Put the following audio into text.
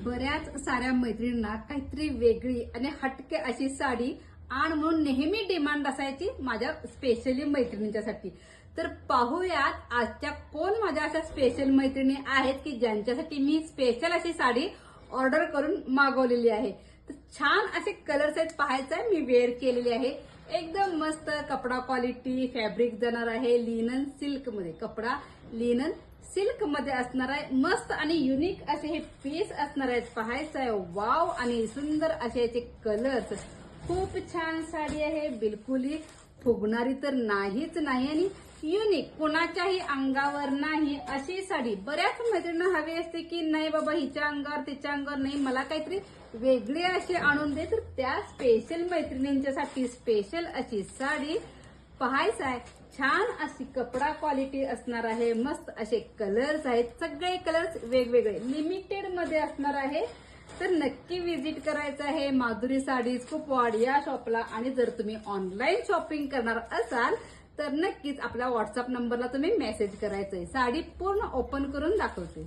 बऱ्याच साऱ्या मैत्रिणींना काहीतरी वेगळी आणि हटके अशी साडी आण म्हणून नेहमी डिमांड असायची माझ्या स्पेशली मैत्रिणींच्यासाठी. तर पाहूयात आजच्या कोण माझ्या अशा स्पेशल मैत्रिणी आहेत की ज्यांच्यासाठी मी स्पेशल अशी साडी ऑर्डर करून मागवलेली आहे. तर छान असे कलर्स आहेत, पाहायचंय. मी वेअर केलेली आहे, एकदम मस्त कपडा क्वालिटी, फॅब्रिक जाणार आहे लिनन सिल्क मध्ये. कपडा लिनन सिल्क मध्ये असणार आहे. मस्त आणि युनिक असे हे पीस असणार आहेत. पाहायचं आहे. वाव, आणि सुंदर असे याचे कलर्स. खूप छान साडी आहे, बिलकुलही फुगणारी तर नाहीच नाही आणि युनिक, कोणाच्याही अंगावर नाही अशी साडी. बऱ्याच मैत्रिणींना हवी असते की नाही बाबा हिच्या अंगावर तिच्या अंगावर नाही, मला काहीतरी वेगळी अशी आणून दे. तर त्या स्पेशल मैत्रिणींच्यासाठी स्पेशल अशी साडी पाहायचं आहे. छान अशी कपडा क्वालिटी असणार आहे. मस्त असे कलर्स आहेत, सगळे कलर्स वेगवेगळे लिमिटेड मध्ये असणार आहे. तर नक्की विजिट करायचं आहे माधुरी साडीज कुपवाड या शॉपला. आणि जर तुम्ही ऑनलाईन शॉपिंग करणार असाल तर नक्कीच आपल्या व्हॉट्सअप नंबरला तुम्ही मेसेज करायचंय. साडी पूर्ण ओपन करून दाखवते.